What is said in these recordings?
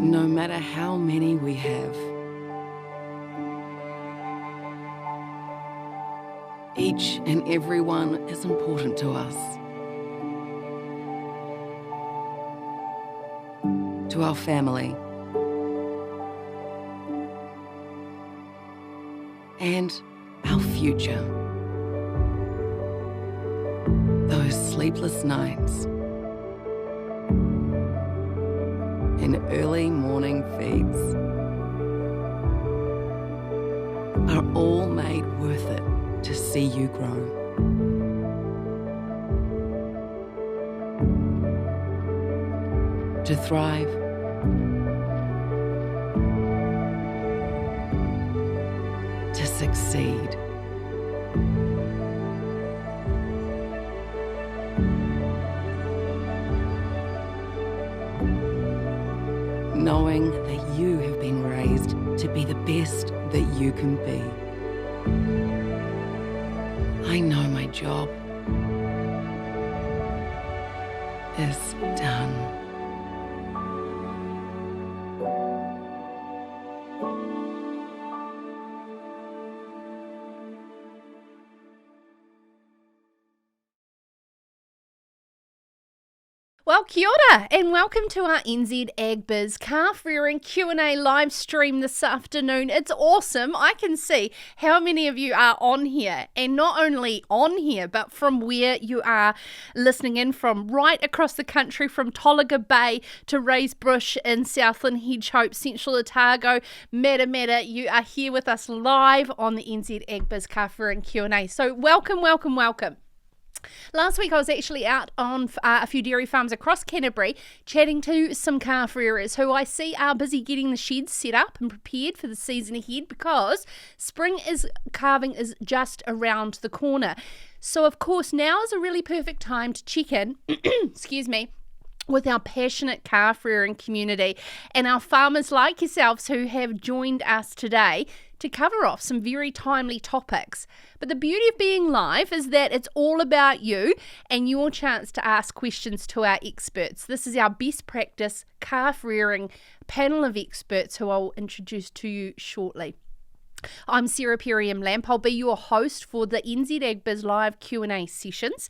no matter how many we have. Each and every one is important to us, to our family, and our future. Those sleepless nights and early morning feeds are all made worth it to see you grow. To thrive, to succeed. Knowing that you have been raised to be the best that you can be. I know my job is done. Well, kia ora, and welcome to our NZAgbiz calf rearing Q&A live stream this afternoon. It's awesome. I can see how many of you are on here, and not only on here, but from where you are listening in from, right across the country, from Tolaga Bay to Raisbush in Southland, Hedgehope, Central Otago, Matamata. You are here with us live on the NZAgbiz calf rearing Q&A. So welcome, welcome, welcome. Last week I was actually out on a few dairy farms across Canterbury chatting to some calf rearers who I see are busy getting the sheds set up and prepared for the season ahead, because calving is just around the corner. So of course now is a really perfect time to check in, excuse me, with our passionate calf rearing community and our farmers like yourselves who have joined us today to cover off some very timely topics. But the beauty of being live is that it's all about you and your chance to ask questions to our experts. This is our best practice calf rearing panel of experts who I'll introduce to you shortly. I'm Sarah Perriam Lamp. I'll be your host for the NZAgbiz live Q&A sessions,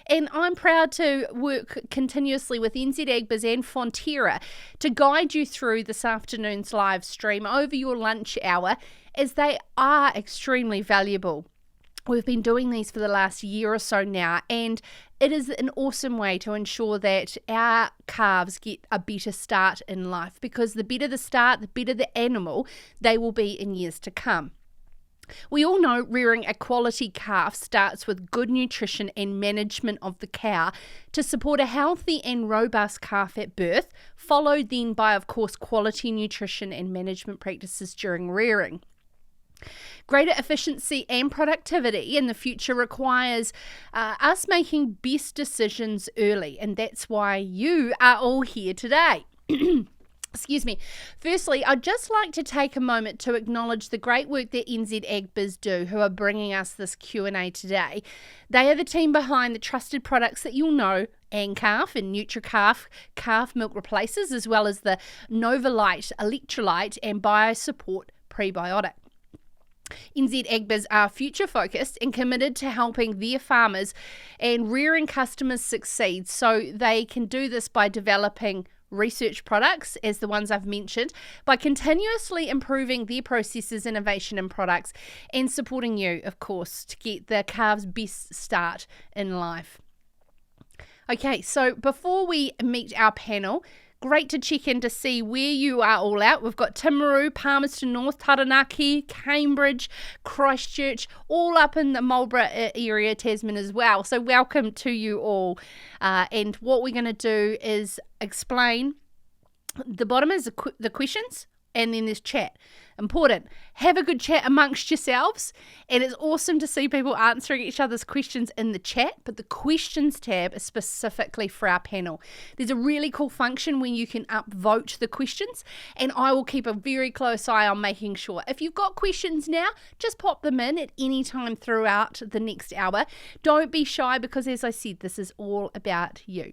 and I'm proud to work continuously with NZAgbiz and Fonterra to guide you through this afternoon's live stream over your lunch hour, as they are extremely valuable. We've been doing these for the last year or so now, and it is an awesome way to ensure that our calves get a better start in life, because the better the start, the better the animal they will be in years to come. We all know rearing a quality calf starts with good nutrition and management of the cow to support a healthy and robust calf at birth, followed then by, of course, quality nutrition and management practices during rearing. Greater efficiency and productivity in the future requires us making best decisions early, and that's why you are all here today. Excuse me. Firstly, I'd just like to take a moment to acknowledge the great work that NZAgbiz do, who are bringing us this Q&A today. They are the team behind the trusted products that you'll know, AnCalf and NutriCalf calf milk replacers, as well as the Novalite electrolyte and BioSupport prebiotic. NZAgbiz are future focused and committed to helping their farmers and rearing customers succeed, so they can do this by developing research products, as the ones I've mentioned, by continuously improving their processes, innovation and products, and supporting you, of course, to get the calves' best start in life. Okay, so before we meet our panel, great to check in to see where you are all at. We've got Timaru, Palmerston North, Taranaki, Cambridge, Christchurch, all up in the Marlborough area, Tasman as well. So welcome to you all. And what we're going to do is explain. The bottom is the questions, and then there's chat. Important. Have a good chat amongst yourselves, and it's awesome to see people answering each other's questions in the chat, but the questions tab is specifically for our panel. There's a really cool function when you can upvote the questions, and I will keep a very close eye on making sure. If you've got questions now, just pop them in at any time throughout the next hour. Don't be shy, because as I said, this is all about you.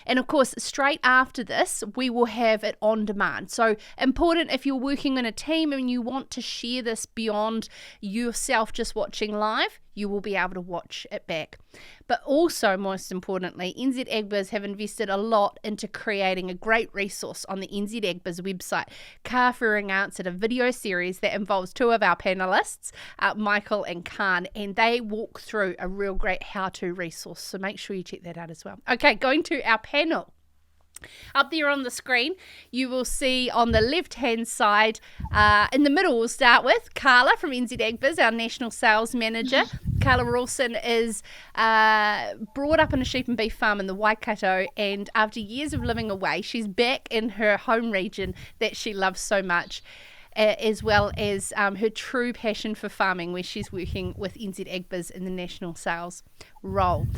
And of course, straight after this, we will have it on demand. So important if you're working in a team and you want to share this beyond yourself just watching live, you will be able to watch it back. But also, most importantly, NZAgbiz have invested a lot into creating a great resource on the NZAgbiz website, Calf Rearing Answered, a video series that involves two of our panelists, Michael and Khan, and they walk through a real great how-to resource. So make sure you check that out as well. Okay, going to our panel. Up there on the screen, you will see on the left-hand side, in the middle, we'll start with Carla from NZAgbiz, our National Sales Manager. Carla Rawson is brought up in a sheep and beef farm in the Waikato, and after years of living away, she's back in her home region that she loves so much, as well as her true passion for farming, where she's working with NZAgbiz in the national sales role.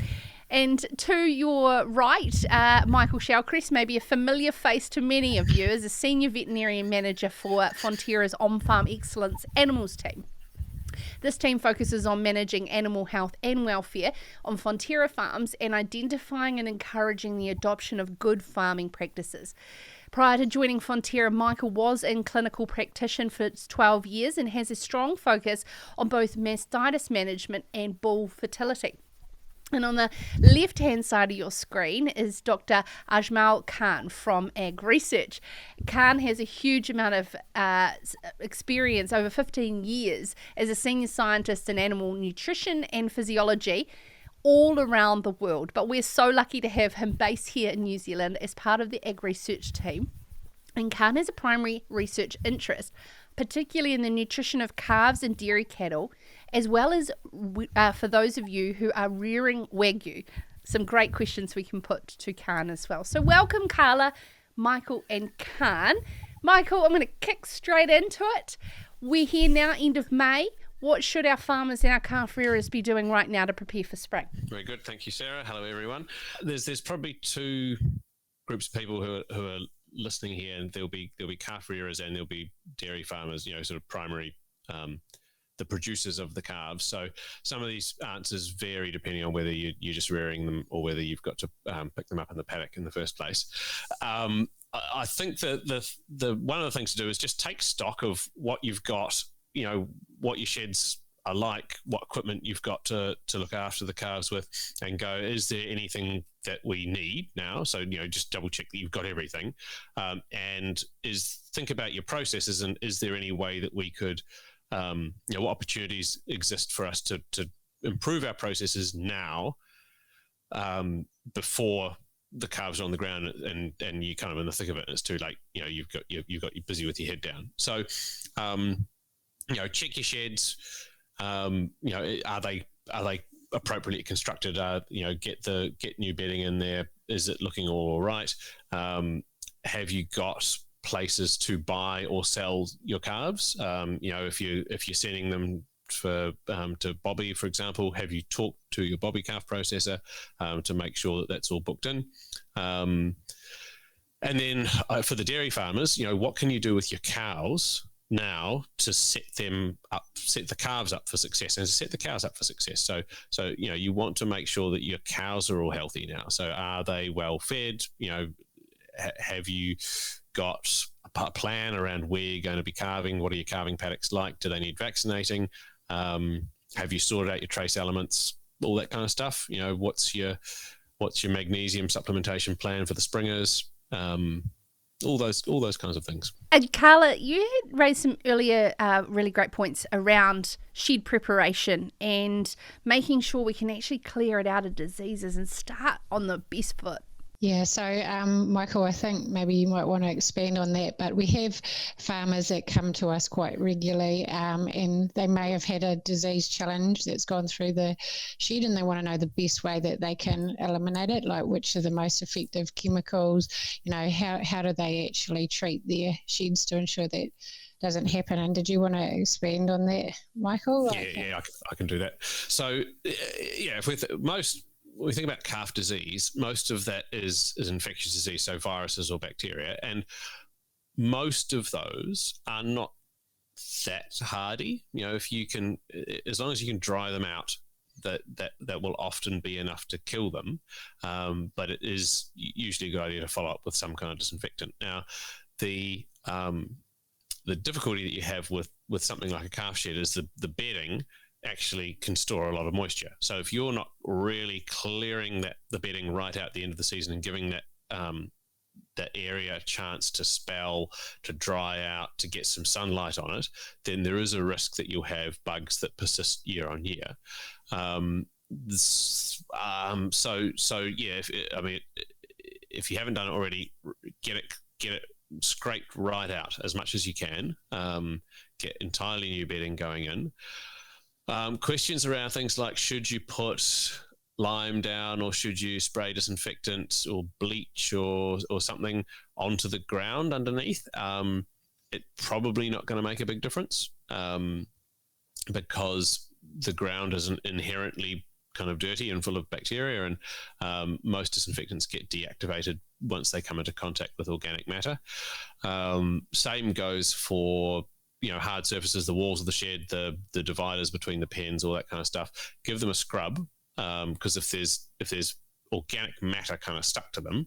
And to your right, Michael Shallcrass, maybe a familiar face to many of you, as a Senior Veterinarian Manager for Fonterra's On-Farm Excellence Animals team. This team focuses on managing animal health and welfare on Fonterra farms and identifying and encouraging the adoption of good farming practices. Prior to joining Fonterra, Michael was in clinical practice for 12 years and has a strong focus on both mastitis management and bull fertility. And on the left-hand side of your screen is Dr. Ajmal Khan from AgResearch. Khan has a huge amount of experience, over 15 years, as a senior scientist in animal nutrition and physiology all around the world. But we're so lucky to have him based here in New Zealand as part of the AgResearch team. And Khan has a primary research interest, particularly in the nutrition of calves and dairy cattle, as well as for those of you who are rearing Wagyu. Some great questions we can put to Khan as well. So welcome, Carla, Michael and Khan. Michael, I'm going to kick straight into it. We're here now, end of May. What should our farmers and our calf rearers be doing right now to prepare for spring? Very good. Thank you, Sarah. Hello, everyone. There's probably two groups of people who are listening here, and there'll be calf rearers and there'll be dairy farmers, sort of primary, the producers of the calves. So some of these answers vary depending on whether you're just rearing them or whether you've got to pick them up in the paddock in the first place. I think that the one of the things to do is just take stock of what you've got, what your sheds are like, what equipment you've got to look after the calves with, and go, is there anything that we need now? So, just double check that you've got everything, and think about your processes, and is there any way that we could, what opportunities exist for us to improve our processes now, before the calves are on the ground and you're kind of in the thick of it and it's too late. You're busy with your head down. So, check your sheds. Are they appropriately constructed? Get new bedding in there. Is it looking all right? Have you got places to buy or sell your calves? If you're sending them to Bobby, for example, have you talked to your Bobby calf processor to make sure that that's all booked in? And then for the dairy farmers, what can you do with your cows now to set the calves up for success, and to set the cows up for success. So you want to make sure that your cows are all healthy now. So are they well fed? Have you got a plan around where you're going to be calving? What are your calving paddocks like? Do they need vaccinating? Have you sorted out your trace elements? All that kind of stuff. What's your magnesium supplementation plan for the springers? All those kinds of things. And Carla, you had raised some earlier really great points around shed preparation and making sure we can actually clear it out of diseases and start on the best foot. Yeah, so Michael, I think maybe you might want to expand on that, but we have farmers that come to us quite regularly, and they may have had a disease challenge that's gone through the shed, and they want to know the best way that they can eliminate it, like which are the most effective chemicals, how do they actually treat their sheds to ensure that doesn't happen. And did you want to expand on that, Michael? Yeah, I can do that. So, if when we think about calf disease, most of that is infectious disease, so viruses or bacteria, and most of those are not that hardy. If you can, as long as you can dry them out, that will often be enough to kill them. But it is usually a good idea to follow up with some kind of disinfectant. Now, the difficulty that you have with something like a calf shed is the bedding actually can store a lot of moisture. So if you're not really clearing the bedding right out at the end of the season and giving that area a chance to spell, to dry out, to get some sunlight on it, then there is a risk that you'll have bugs that persist year on year. If you haven't done it already, get it scraped right out as much as you can. Get entirely new bedding going in. Questions around things like, should you put lime down, or should you spray disinfectant or bleach or something onto the ground underneath? It's probably not going to make a big difference, because the ground isn't inherently kind of dirty and full of bacteria, and most disinfectants get deactivated once they come into contact with organic matter. Same goes for hard surfaces, the walls of the shed, the dividers between the pens, all that kind of stuff. Give them a scrub, because if there's organic matter kind of stuck to them,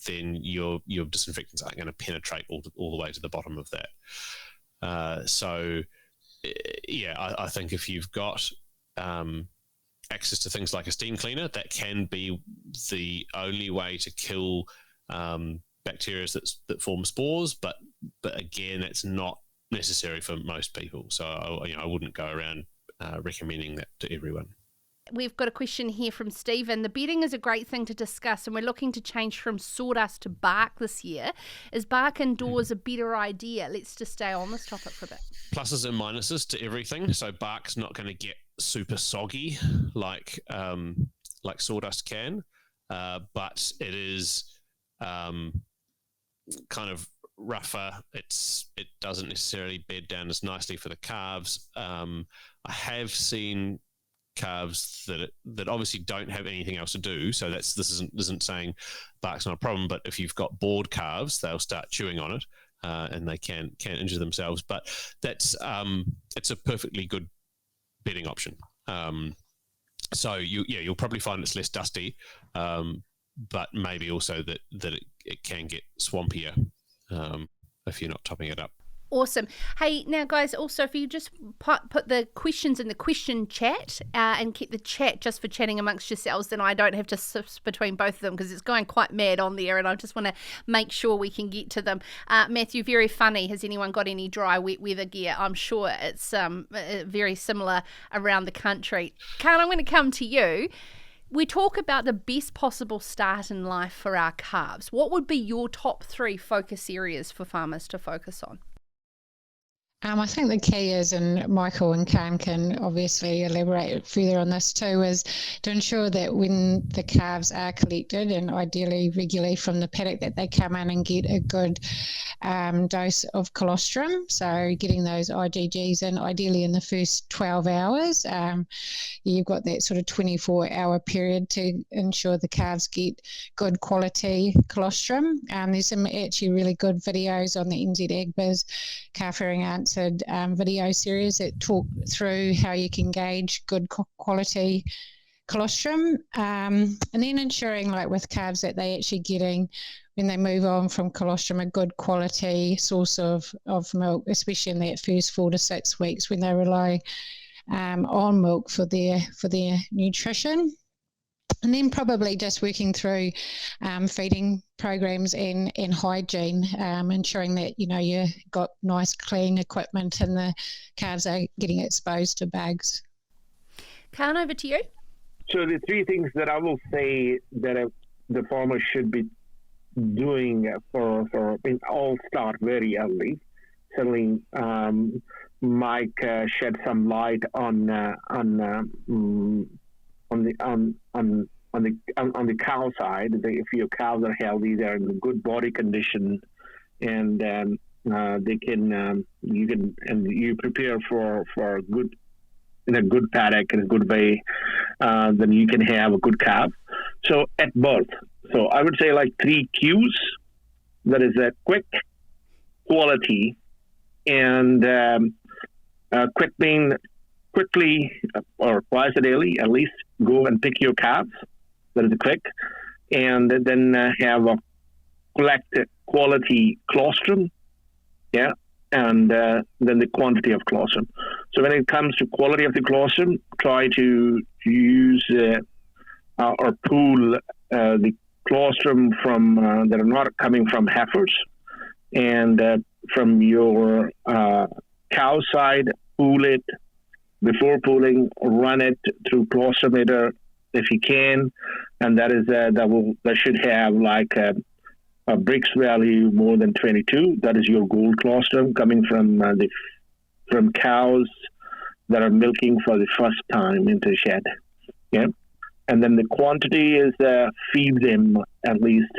then your disinfectants aren't going to penetrate all the way to the bottom of that. I think if you've got access to things like a steam cleaner, that can be the only way to kill bacteria that form spores. But again, that's not necessary for most people. So I wouldn't go around recommending that to everyone. We've got a question here from Stephen. The bedding is a great thing to discuss, and we're looking to change from sawdust to bark this year. Is bark indoors a better idea? Let's just stay on this topic for a bit. Pluses and minuses to everything. So bark's not going to get super soggy like sawdust can, but it is kind of rougher. It doesn't necessarily bed down as nicely for the calves. I have seen calves that obviously don't have anything else to do, so this isn't saying bark's not a problem, but if you've got bored calves, they'll start chewing on it, and they can injure themselves. But that's it's a perfectly good bedding option. So you'll probably find it's less dusty, but maybe also that it can get swampier if you're not topping it up. Awesome. Hey, now guys, also if you just put the questions in the question chat and keep the chat just for chatting amongst yourselves, then I don't have to sift between both of them, because it's going quite mad on there, and I just want to make sure we can get to them. Matthew, very funny. Has anyone got any dry wet weather gear? I'm sure it's very similar around the country. Carla, I'm going to come to you. We talk about the best possible start in life for our calves. What would be your top 3 focus areas for farmers to focus on? I think the key is, and Michael and Khan can obviously elaborate further on this too, is to ensure that when the calves are collected, and ideally regularly from the paddock, that they come in and get a good dose of colostrum. So getting those IgGs in, ideally in the first 12 hours. You've got that sort of 24-hour period to ensure the calves get good quality colostrum. There's some actually really good videos on the NZAgbiz Calf Rearing Answered video series that talk through how you can gauge good quality colostrum, and then ensuring, like with calves, that they actually getting, when they move on from colostrum, a good quality source of milk, especially in that first 4 to 6 weeks when they rely on milk for their nutrition. And then probably just working through feeding programs and hygiene, ensuring that you've got nice clean equipment and the calves are getting exposed to bugs. Khan, over to you. So the 3 things that I will say that the farmer should be doing all start very early. Certainly, Mike shed some light on the cow side. If your cows are healthy, they're in good body condition, and they can you prepare for good in a good paddock in a good way, then you can have a good calf. So at birth, so I would say like 3 cues. That is a quick, quality, and quick being quickly or twice a daily, at least go and pick your calves. That is quick. And then have a quality colostrum. Yeah. And then the quantity of colostrum. So when it comes to quality of the colostrum, try to use or pool the colostrum from that are not coming from heifers, and from your cow side, pool it. Before pooling, run it through colostrometer if you can, and that should have like a Brix value more than 22. That is your gold colostrum coming from cows that are milking for the first time into the shed. Yeah, and then the quantity is feed them at least.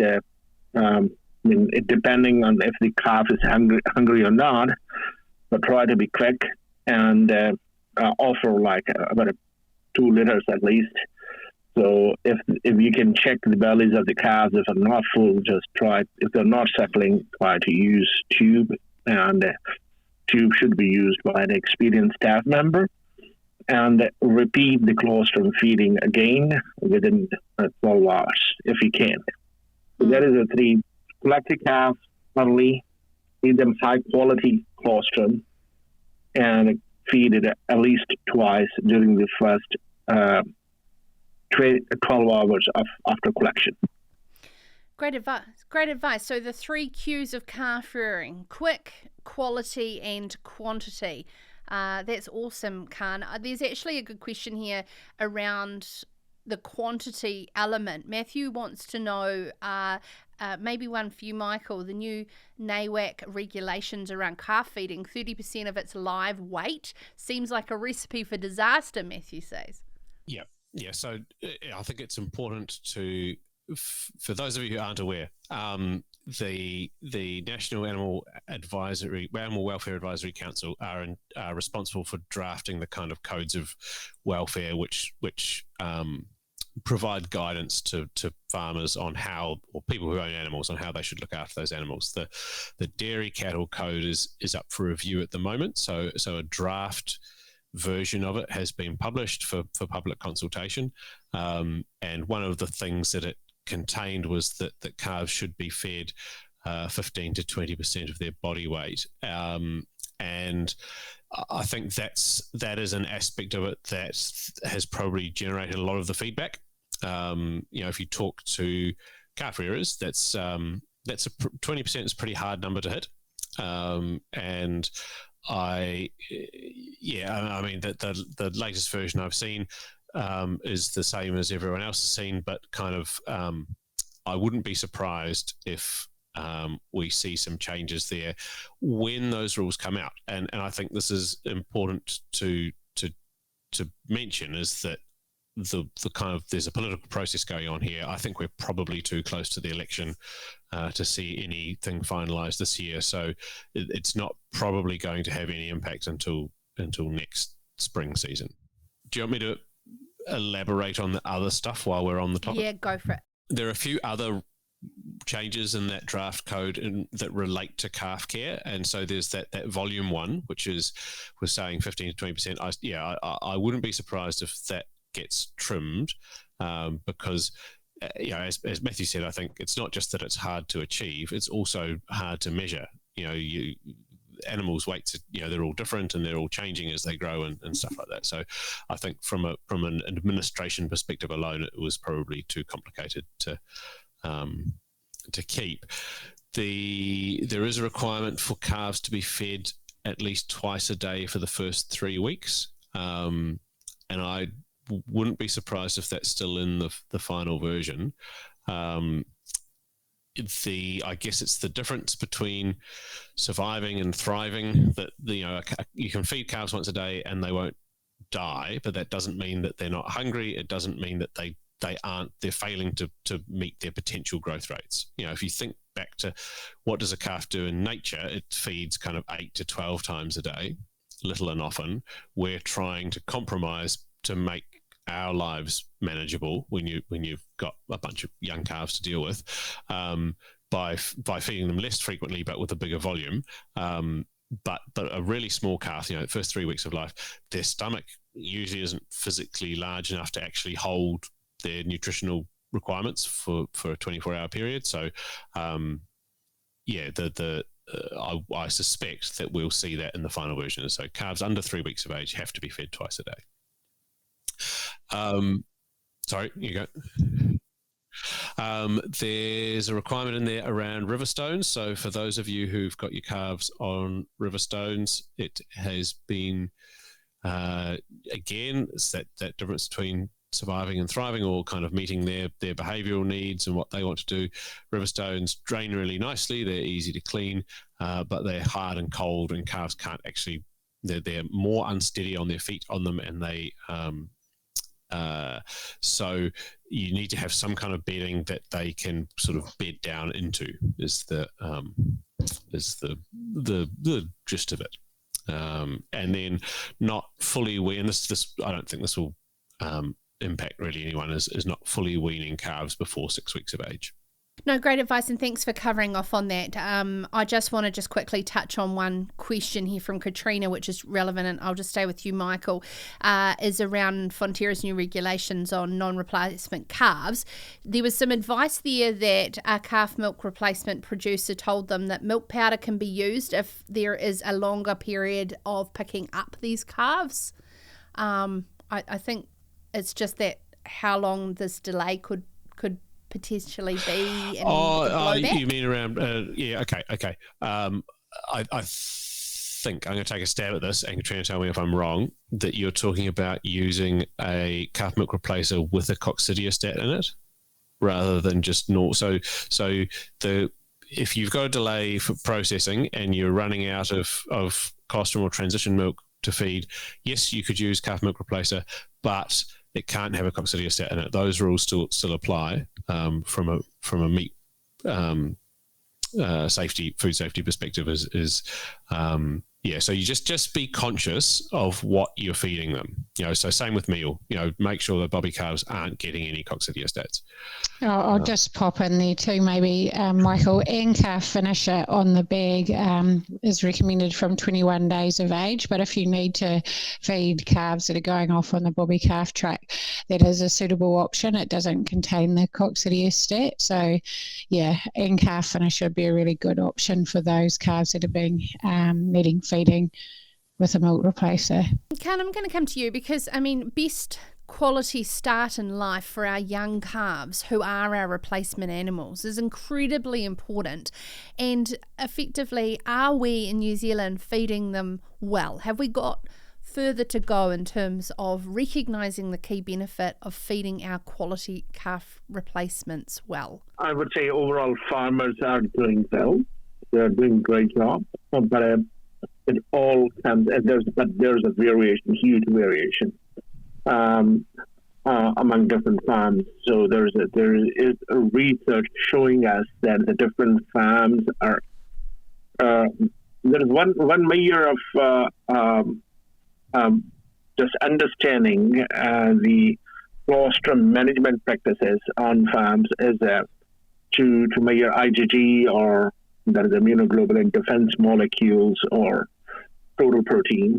Depending on if the calf is hungry or not, but try to be quick and offer like about 2 liters at least. So if you can check the bellies of the calves, if they're not full, just try. If they're not suckling, try to use tube, and tube should be used by an experienced staff member. And repeat the colostrum feeding again within 12 hours if you can. So that is the 3. Collect the calves early, feed them high quality colostrum, and feed it at least twice during the first 12 hours after collection. Great advice. So the 3 Qs of calf rearing: quick, quality, and quantity. That's awesome, Khan. There's actually a good question here around the quantity element. Matthew wants to know, maybe one for you, Michael, the new NZAgbiz regulations around calf feeding, 30% of its live weight seems like a recipe for disaster, Matthew says. Yeah. So I think it's important for those of you who aren't aware, the National Animal Welfare Advisory Council are responsible for drafting the kind of codes of welfare which provide guidance to farmers on how, or people who own animals, on how they should look after those animals. The dairy cattle code is up for review at the moment, so a draft version of it has been published for public consultation, and one of the things that it contained was that calves should be fed 15 to 20% of their body weight, and I think that is an aspect of it that has probably generated a lot of the feedback. If you talk to calf rearers, that's a 20% is a pretty hard number to hit, and I mean the latest version I've seen is the same as everyone else has seen, but kind of I wouldn't be surprised if we see some changes there when those rules come out. And I think this is important to mention, is that the kind of, there's a political process going on here. I think we're probably too close to the election to see anything finalised this year, so it's not probably going to have any impact until next spring season. Do you want me to elaborate on the other stuff while we're on the topic? Yeah, go for it. There are a few other changes in that draft code that relate to calf care, and so there's that volume 1, which we're saying 15 to 20%. I wouldn't be surprised if that gets trimmed, because as Matthew said, I think it's not just that it's hard to achieve, it's also hard to measure. Animals' weights, they're all different and they're all changing as they grow and stuff like that. So I think from an administration perspective alone, it was probably too complicated to keep. There is a requirement for calves to be fed at least twice a day for the first 3 weeks, and I wouldn't be surprised if that's still in the final version. I guess it's the difference between surviving and thriving, that you can feed calves once a day and they won't die, but that doesn't mean that they're not hungry. It doesn't mean that they're failing to meet their potential growth rates. If you think back to what does a calf do in nature, it feeds kind of 8 to 12 times a day, little and often. We're trying to compromise to make our lives manageable when you've got a bunch of young calves to deal with, by feeding them less frequently but with a bigger volume. But a really small calf, the first 3 weeks of life, their stomach usually isn't physically large enough to actually hold their nutritional requirements for a 24-hour period. So, I suspect that we'll see that in the final version. So calves under 3 weeks of age have to be fed twice a day. Sorry, you go. There's a requirement in there around river stones. So for those of you who've got your calves on river stones, it has been, again, it's that difference between surviving and thriving, or kind of meeting their behavioural needs and what they want to do. River stones drain really nicely. They're easy to clean, but they're hard and cold, and calves can't actually, they're more unsteady on their feet on them, and they... so you need to have some kind of bedding that they can sort of bed down into. Is the gist of it, and then not fully wean. This I don't think this will impact really anyone. Is not fully weaning calves before 6 weeks of age. No, great advice, and thanks for covering off on that. I just want to quickly touch on one question here from Katrina, which is relevant, and I'll just stay with you, Michael, is around Fonterra's new regulations on non-replacement calves. There was some advice there that a calf milk replacement producer told them that milk powder can be used if there is a longer period of picking up these calves. I think it's just that how long this delay could potentially be. You mean around? Okay. I think I'm going to take a stab at this, and Katrina, tell me if I'm wrong. That you're talking about using a calf milk replacer with a coccidiostat in it, rather than just normal. So if you've got a delay for processing and you're running out of colostrum or transition milk to feed, yes, you could use calf milk replacer, but it can't have a coccidiostat in it. Those rules still apply from a meat food safety perspective. So you just be conscious of what you're feeding them. So same with meal. Make sure that bobby calves aren't getting any coccidiostats. I'll just pop in there too, maybe, Michael. Calf finisher on the bag is recommended from 21 days of age, but if you need to feed calves that are going off on the bobby calf track, that is a suitable option. It doesn't contain the coccidiostat. So, calf finisher would be a really good option for those calves that are being needing feeding with a milk replacer. Karen, I'm going to come to you because, best quality start in life for our young calves, who are our replacement animals, is incredibly important. And effectively, are we in New Zealand feeding them well? Have we got further to go in terms of recognising the key benefit of feeding our quality calf replacements well? I would say overall farmers are doing well. They're doing a great job, but it all comes, there's a variation, huge variation among different farms. So there is a research showing us that the different farms are. There is one measure of just understanding the colostrum management practices on farms is to measure IgG, or that is immunoglobulin defense molecules, or total protein,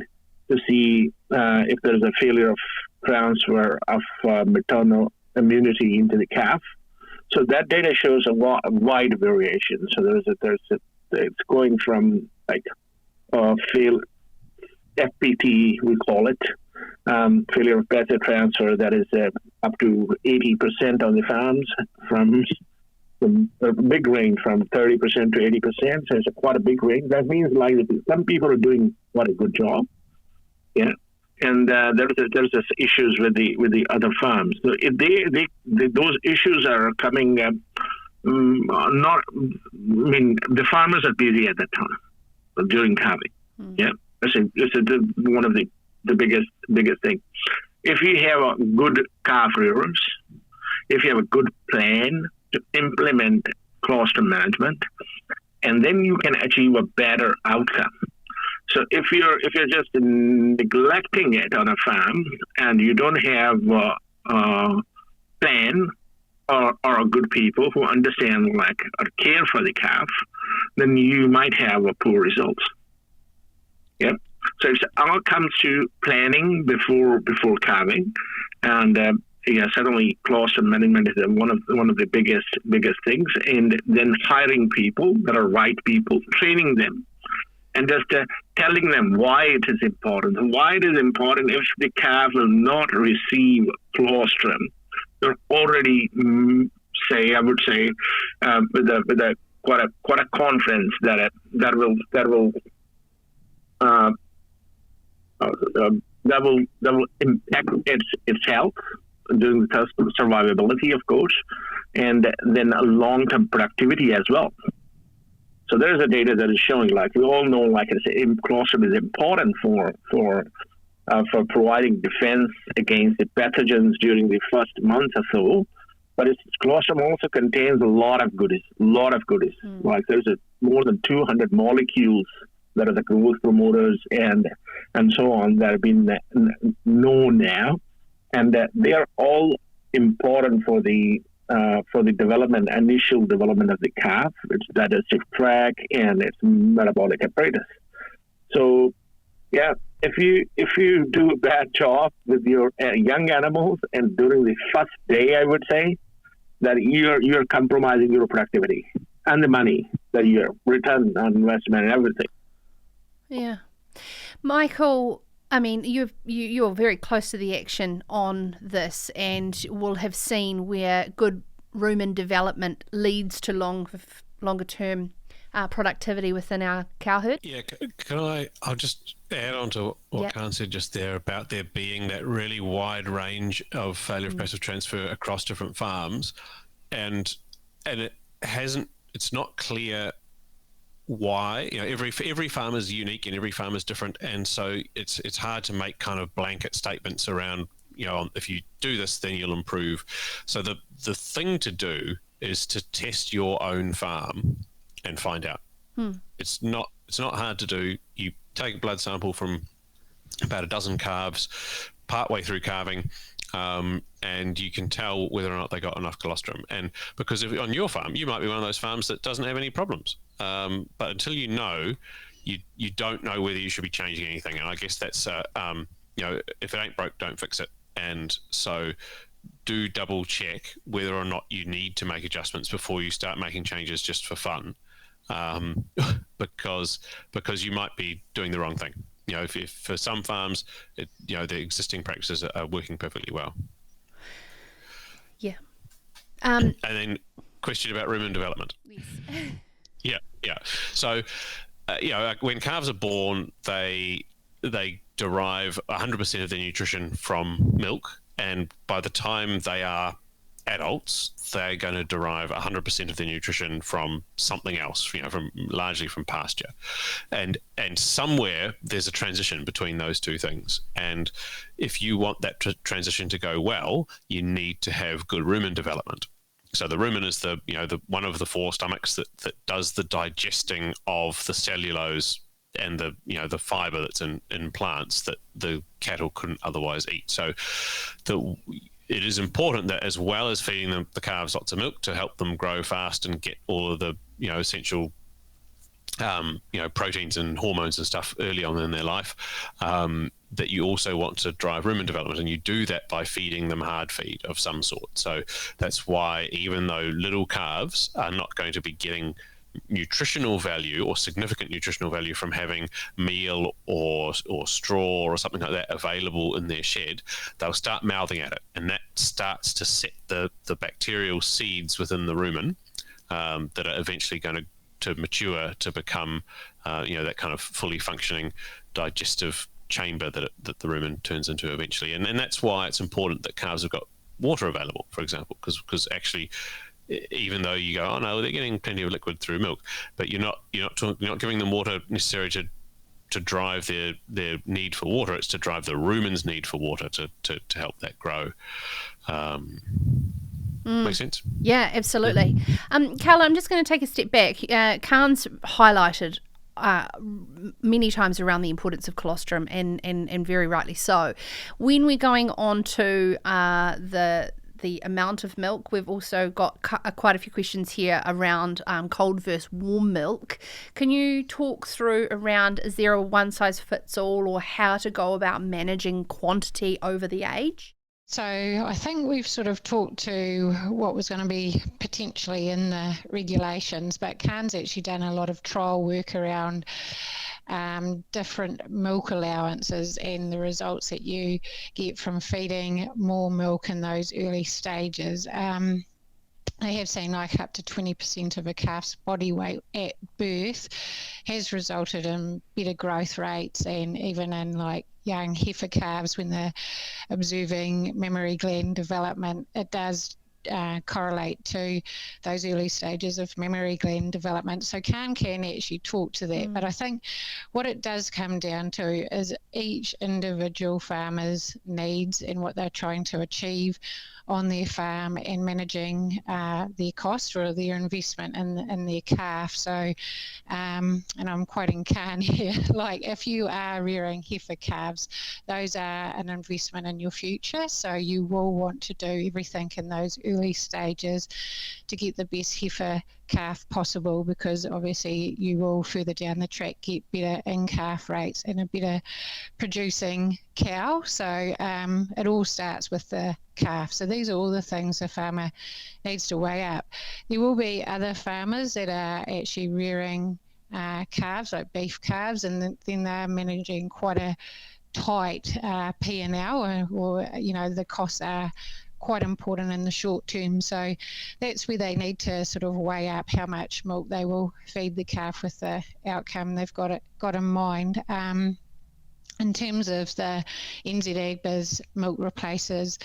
to see if there is a failure of transfer of maternal immunity into the calf. So that data shows a wide variation. So it's going from failed FPT, we call it, failure of passive transfer, that is up to 80% on the farms, from a big range from 30% to 80%. So it's quite a big range. That means some people are doing quite a good job. Yeah. And there's issues with the other farms. So if those issues are coming the farmers are busy at that time during calving. Yeah, it's one of the biggest thing. If you have a good calf rearers, if you have a good plan to implement colostrum management, and then you can achieve a better outcome. So if you're just neglecting it on a farm and you don't have a plan or good people who understand or care for the calf, then you might have a poor result. Yeah. So it all comes to planning before calving, and certainly colostrum management is one of the biggest things, and then hiring people that are right people, training them, and just telling them why it is important. Why it is important if the calf will not receive colostrum. You're already I would say with a quite a conference that will impact its health during the survivability, of course, and then a long-term productivity as well. So there's a data that is showing, like we all know, like I say, colostrum is important for providing defense against the pathogens during the first month or so. But colostrum also contains a lot of goodies. Like there's more than 200 molecules that are the growth promoters and so on that have been known now, and that they are all important for the initial development of the calf, its digestive tract and its metabolic apparatus. So, yeah, if you do a bad job with your young animals and during the first day, I would say that you're compromising your productivity and the money that your return on investment and everything. Yeah, Michael, I mean, you're very close to the action on this, and will have seen where good rumen development leads to longer term productivity within our cow herd. Yeah, I'll just add on to what Khan said just there about there being that really wide range of failure of passive transfer across different farms, and it's not clear why. Every farm is unique and every farm is different, and so it's hard to make kind of blanket statements around, if you do this then you'll improve. So the thing to do is to test your own farm and find out. It's not hard to do. You take a blood sample from about a dozen calves partway through calving, and you can tell whether or not they got enough colostrum. And because if on your farm, you might be one of those farms that doesn't have any problems. But until you don't know whether you should be changing anything. And I guess that's, if it ain't broke, don't fix it. And so do double check whether or not you need to make adjustments before you start making changes just for fun. Because you might be doing the wrong thing. If for some farms, the existing practices are working perfectly well. Yeah. And then question about rumen development. Yes. Yeah. So, when calves are born, they derive 100% of their nutrition from milk, and by the time they are adults, they're going to derive 100% of their nutrition from something else, largely from pasture, and somewhere there's a transition between those two things. And if you want that transition to go well, you need to have good rumen development. So the rumen is the one of the four stomachs that does the digesting of the cellulose and the fiber that's in plants that the cattle couldn't otherwise eat. So it is important that, as well as feeding the calves lots of milk to help them grow fast and get all of the essential proteins and hormones and stuff early on in their life, that you also want to drive rumen development, and you do that by feeding them hard feed of some sort. So that's why, even though little calves are not going to be getting nutritional value or significant nutritional value from having meal or straw or something like that available in their shed, they'll start mouthing at it, and that starts to set the bacterial seeds within the rumen that are eventually going to mature to become that kind of fully functioning digestive chamber that the rumen turns into eventually. And that's why it's important that calves have got water available, for example, because actually, even though you go, oh no, they're getting plenty of liquid through milk, but you're not giving them water necessarily to drive their need for water. It's to drive the rumen's need for water to help that grow. Make sense? Yeah, absolutely. Carla, I'm just going to take a step back. Khan's highlighted many times around the importance of colostrum, and very rightly so. When we're going on to the the amount of milk. We've also got quite a few questions here around cold versus warm milk. Can you talk through around, is there a one-size-fits-all, or how to go about managing quantity over the age? So I think we've sort of talked to what was going to be potentially in the regulations, but Khan's actually done a lot of trial work around different milk allowances and the results that you get from feeding more milk in those early stages. They have seen like up to 20% of a calf's body weight at birth has resulted in better growth rates, and even in like young heifer calves, when they're observing mammary gland development, it does correlate to those early stages of mammary gland development. So Khan can actually talk to that. But I think what it does come down to is each individual farmer's needs and what they're trying to achieve on their farm, and managing their cost or their investment in their calf. So, and I'm quoting Khan here, like if you are rearing heifer calves, those are an investment in your future. So you will want to do everything in those early stages to get the best heifer calf possible, because obviously you will further down the track get better in-calf rates and a better producing cow. So it all starts with the calf. So these are all the things the farmer needs to weigh up. There will be other farmers that are actually rearing calves, like beef calves, and then they're managing quite a tight P&L, or you know, the costs are quite important in the short term. So that's where they need to sort of weigh up how much milk they will feed the calf with the outcome they've got in mind. In terms of the NZAgbiz milk replacers,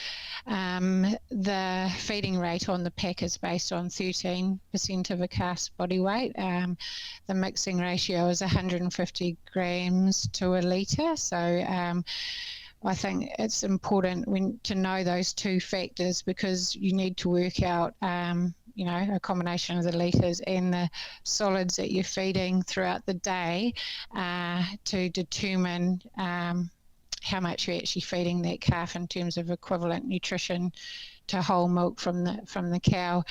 the feeding rate on the pack is based on 13% of a calf's body weight. The mixing ratio is 150 grams to a litre. So I think it's important to know those two factors, because you need to work out, you know, a combination of the litres and the solids that you're feeding throughout the day to determine how much you're actually feeding that calf in terms of equivalent nutrition to whole milk from the cow.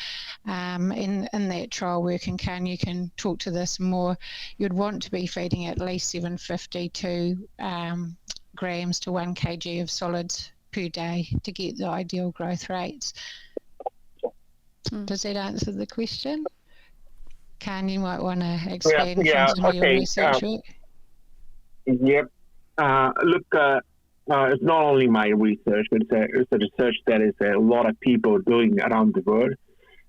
In that trial work, and Khan, you can talk to this more, you'd want to be feeding at least 752 grams to 1 kg of solids per day to get the ideal growth rates. Does that answer the question? Khan, you might want to expand from some of your research work. Yep. Look, it's not only my research, but it's a research that is a lot of people doing around the world,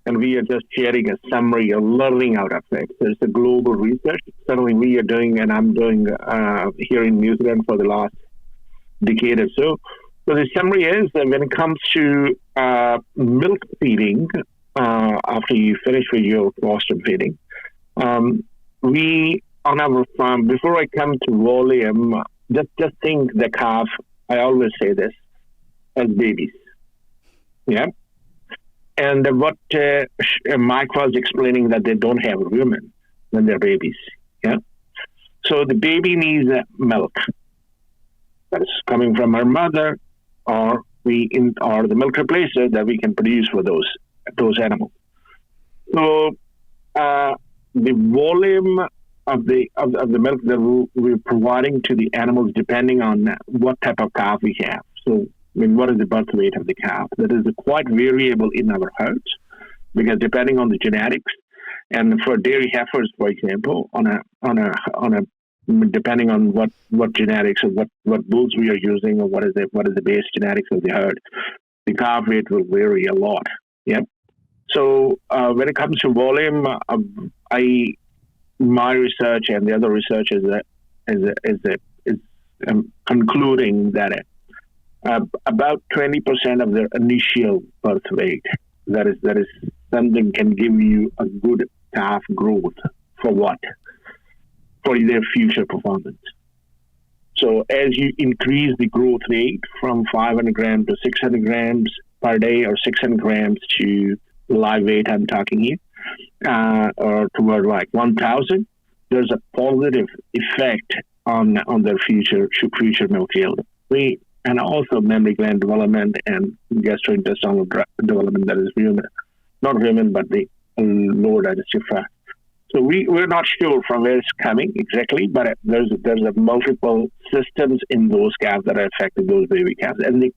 and we are just sharing a summary or learning out of it. So it's a global research. Certainly we are doing, and I'm doing here in New Zealand for the last decade or so. So the summary is that when it comes to milk feeding, after you finish with your colostrum feeding, we on our farm, before I come to volume, just think the calf, I always say this, as babies. Yeah. And what Mike was explaining, that they don't have rumen when they're babies. Yeah. So the baby needs milk that is coming from our mother, or the milk replacer that we can produce for those animals. So the volume of the milk that we're providing to the animals, depending on what type of calf we have. So, I mean, what is the birth weight of the calf? That is quite variable in our herds, because depending on the genetics, and for dairy heifers, for example, depending on what genetics or what bulls we are using, or what is the base genetics of the herd, the calf weight will vary a lot. Yep. So when it comes to volume, my research and the other research is concluding that about 20% of their initial birth weight, that is something can give you a good calf growth for what? For their future performance. So as you increase the growth rate from 500 grams to 600 grams per day, or 600 grams to live weight, I'm talking here, or toward like 1,000, there's a positive effect on their future milk yield. and also mammary gland development and gastrointestinal development, that is not human, but the lower digestive tract. So we're not sure from where it's coming exactly, but there's a multiple systems in those calves that are affecting those baby calves, and they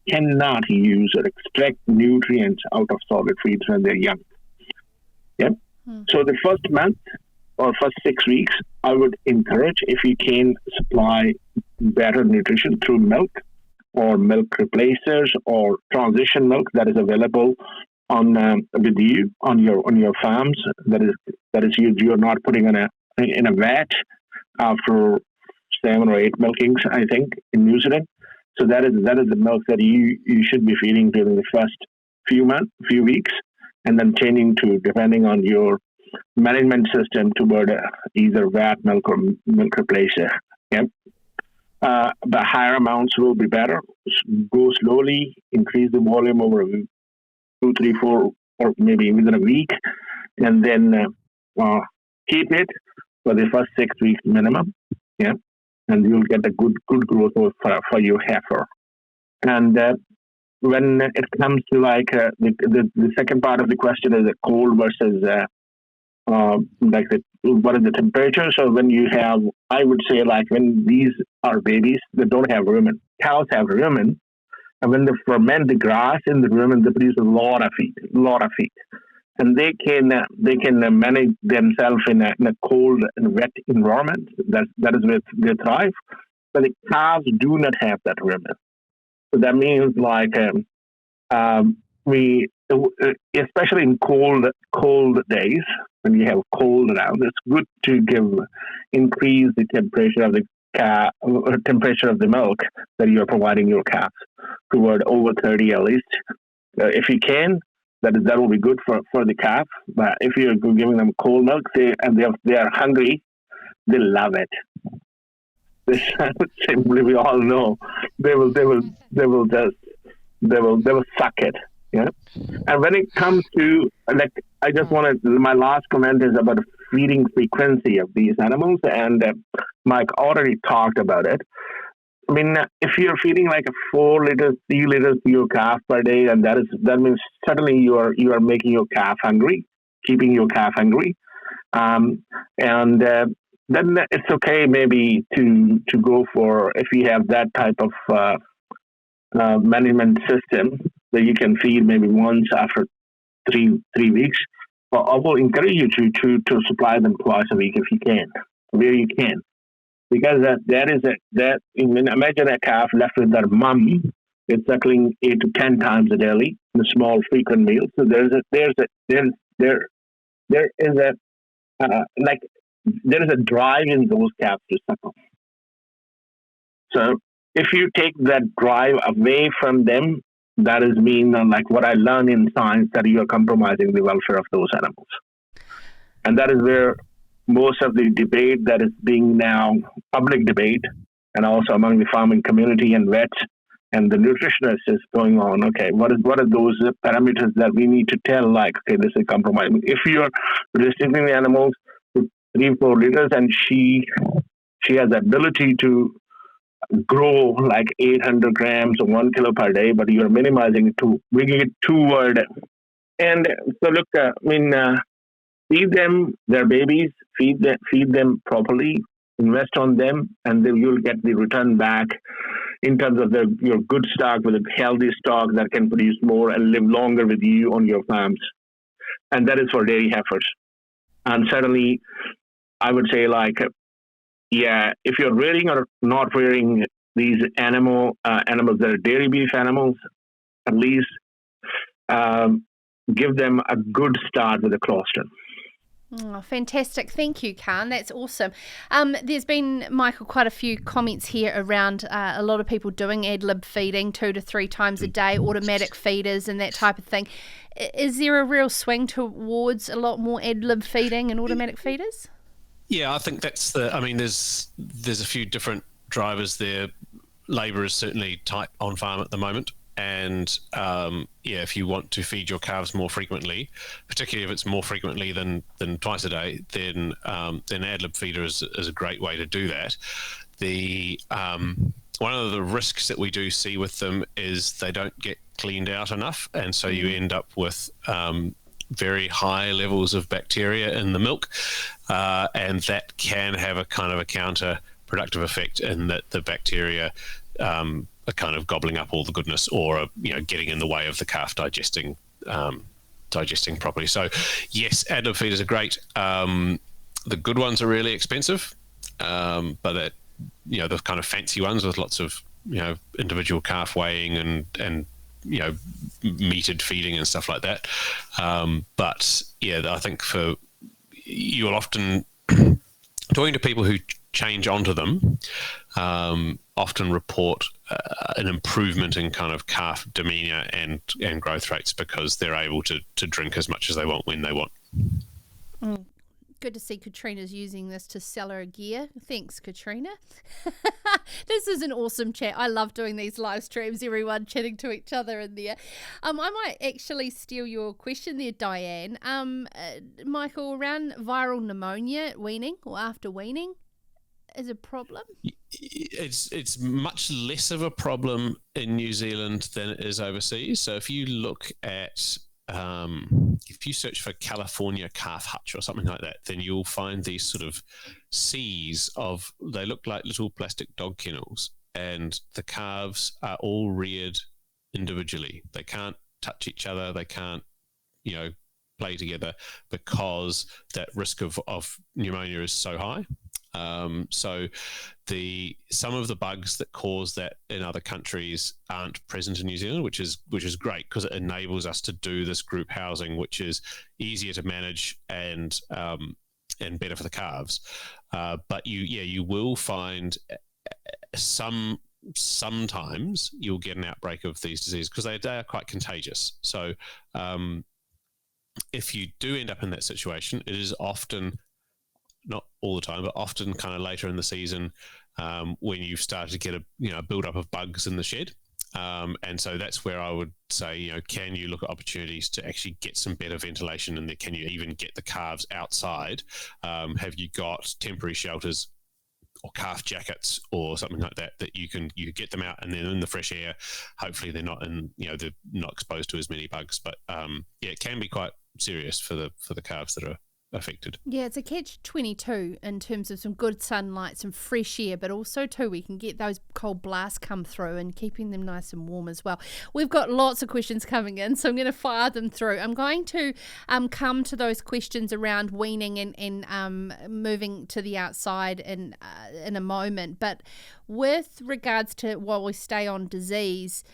cannot use or extract nutrients out of solid feeds when they're young. Yeah. So the first month or first 6 weeks, I would encourage, if you can, supply better nutrition through milk or milk replacers or transition milk that is available on with you on your farms. That is you're not putting in a vat after 7 or 8 milkings, I think, in New Zealand. So that is the milk that you should be feeding during the first few weeks, and then changing to, depending on your management system, toward either vat milk or milk replacer. Yeah. The higher amounts will be better. Go slowly, increase the volume over 2, 3, 4, or maybe within a week, and then keep it for the first 6 weeks minimum. Yeah. And you'll get a good growth for your heifer. And when it comes to the second part of the question is a cold versus what is the temperature? So when you have, I would say, when these are babies, they don't have rumen. Cows have rumen, and when they ferment the grass in the rumen, they produce a lot of feed. And they can manage themselves in a cold and wet environment. That is where they thrive. But the calves do not have that rumen. So that means we, especially in cold days, when you have cold around, it's good to increase the temperature of the milk that you are providing your calves toward over 30 at least, if you can. That will be good for the calf. But if you're giving them cold milk, they are hungry, they love it. Simply, we all know they will suck it. Yeah. And when it comes to my last comment is about the feeding frequency of these animals, and Mike already talked about it. I mean, if you're feeding 4 liters, 3 liters to your calf per day, and that means certainly you are making your calf hungry, keeping your calf hungry, and then it's okay maybe to go for, if you have that type of management system that you can feed maybe once after 3 weeks. But I will encourage you to supply them twice a week if you can, where you can. Because imagine a calf left with their mum, it's suckling 8 to 10 times a day in a small frequent meal. So there is a drive in those calves to suckle. So if you take that drive away from them, that is mean what I learned in science, that you are compromising the welfare of those animals. And that is where most of the debate that is being now public debate, and also among the farming community and vets and the nutritionists, is going on. Okay, what are those parameters that we need to tell? This is compromise. If you are restricting the animals to 3-4 liters, and she has the ability to grow 800 grams or 1 kilo per day, but you are minimizing it to bringing it toward. And so look, feed them their babies, feed them properly, invest on them, and then you'll get the return back in terms of your good stock with a healthy stock that can produce more and live longer with you on your farms. And that is for dairy heifers. And certainly, I would say if you're rearing or not rearing these animals that are dairy beef animals, at least give them a good start with a colostrum. Oh, fantastic. Thank you, Khan. That's awesome. There's been, Michael, quite a few comments here around a lot of people doing ad-lib feeding 2 to 3 times a day, automatic feeders and that type of thing. Is there a real swing towards a lot more ad-lib feeding and automatic feeders? Yeah, I think that's there's a few different drivers there. Labour is certainly tight on farm at the moment. And if you want to feed your calves more frequently, particularly if it's more frequently than twice a day, then ad-lib feeder is a great way to do that. The one of the risks that we do see with them is they don't get cleaned out enough, and so you end up with very high levels of bacteria in the milk, and that can have a kind of a counterproductive effect in that the bacteria are kind of gobbling up all the goodness, or getting in the way of the calf digesting properly. So yes, ad lib feeders are great. The good ones are really expensive, but the kind of fancy ones with lots of individual calf weighing and metered feeding and stuff like that. But yeah, I think you'll often talking to people who change onto them often report an improvement in kind of calf demeanor and growth rates, because they're able to drink as much as they want when they want. Good to see Katrina's using this to sell her gear. Thanks, Katrina. This is an awesome chat. I love doing these live streams, everyone chatting to each other in there. I might actually steal your question there, Diane. Michael, around viral pneumonia at weaning or after weaning is a problem? It's much less of a problem in New Zealand than it is overseas. So if you look at if you search for California calf hutch or something like that, then you'll find these sort of seas they look like little plastic dog kennels, and the calves are all reared individually. They can't touch each other. They can't, play together, because that risk of pneumonia is so high. So some of the bugs that cause that in other countries aren't present in New Zealand, which is great, because it enables us to do this group housing, which is easier to manage and better for the calves. But you will find sometimes you'll get an outbreak of these diseases, because they are quite contagious. So if you do end up in that situation, it is often, not all the time, but often kind of later in the season, when you've started to get a build up of bugs in the shed. And so that's where I would say, can you look at opportunities to actually get some better ventilation in there? Can you even get the calves outside? Have you got temporary shelters or calf jackets or something like that you get them out, and then in the fresh air, hopefully they're not they're not exposed to as many bugs. But it can be quite serious for the calves that are affected. Yeah, it's a catch-22 in terms of some good sunlight, some fresh air, but also too we can get those cold blasts come through and keeping them nice and warm as well. We've got lots of questions coming in, so I'm going to fire them through. I'm going to come to those questions around weaning and moving to the outside in a moment, but with regards to while we stay on disease,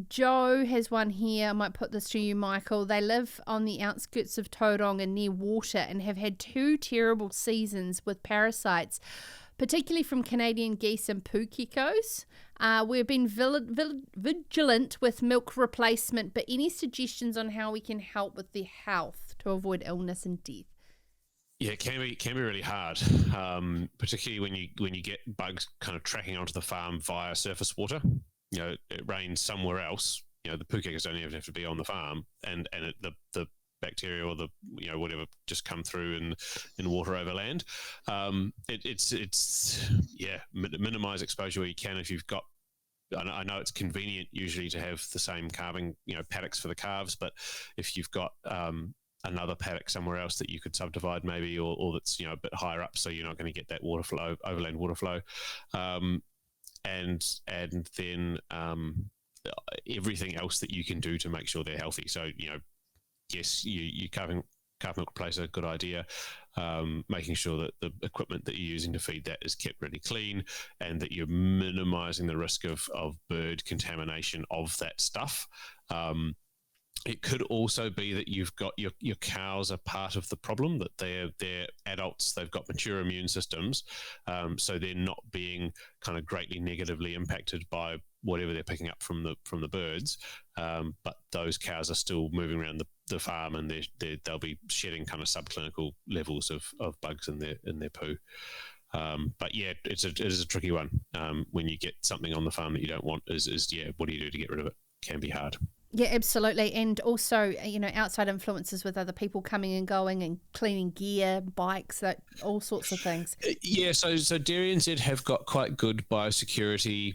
Joe has one here. I might put this to you, Michael. They live on the outskirts of Tauranga near water and have had 2 terrible seasons with parasites, particularly from Canadian geese and pukekos. We've been vigilant with milk replacement, but any suggestions on how we can help with their health to avoid illness and death? Yeah, it can be really hard, particularly when you get bugs kind of tracking onto the farm via surface water. It rains somewhere else. The pukekos don't even have to be on the farm, and the bacteria or the whatever just come through in water over land. Minimize exposure where you can. If you've got, I know it's convenient usually to have the same calving paddocks for the calves, but if you've got another paddock somewhere else that you could subdivide maybe, or that's a bit higher up, so you're not going to get that overland water flow. And then everything else that you can do to make sure they're healthy. So, yes, you calf milk replace a good idea. Making sure that the equipment that you're using to feed that is kept really clean, and that you're minimizing the risk of bird contamination of that stuff. It could also be that you've got your cows are part of the problem, that they're adults, they've got mature immune systems, so they're not being kind of greatly negatively impacted by whatever they're picking up from the birds, but those cows are still moving around the farm, and they'll be shedding kind of subclinical levels of bugs in their poo. But yeah, it is a tricky one when you get something on the farm that you don't want. What do you do to get rid of it? Can be hard. Yeah, absolutely. And also, outside influences with other people coming and going and cleaning gear, bikes, that all sorts of things. Yeah, so Dairy NZ have got quite good biosecurity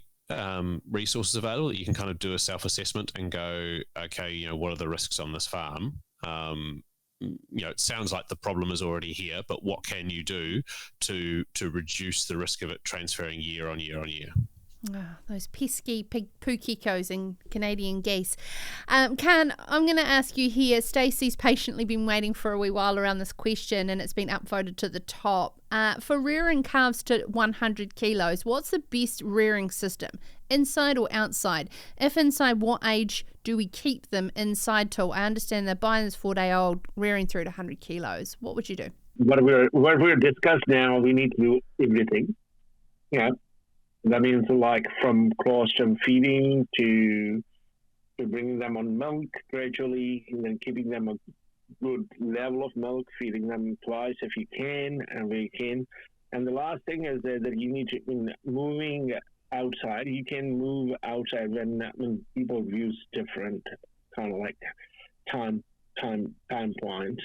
resources available. You can kind of do a self-assessment and go, okay, what are the risks on this farm? It sounds like the problem is already here, but what can you do to reduce the risk of it transferring year on year on year? Oh, those pesky pukikos and Canadian geese. Khan, I'm going to ask you here. Stacey's patiently been waiting for a wee while around this question, and it's been upvoted to the top. For rearing calves to 100 kilos, what's the best rearing system, inside or outside? If inside, what age do we keep them inside till? I understand they're buying this 4-day-old, rearing through to 100 kilos. What would you do? What we're discussed now, we need to do everything. Yeah. That means like from colostrum feeding to bringing them on milk gradually, and then keeping them a good level of milk, feeding them twice if you can and where you can. And the last thing is that you need to, in moving outside, you can move outside when people use different kind of like time points.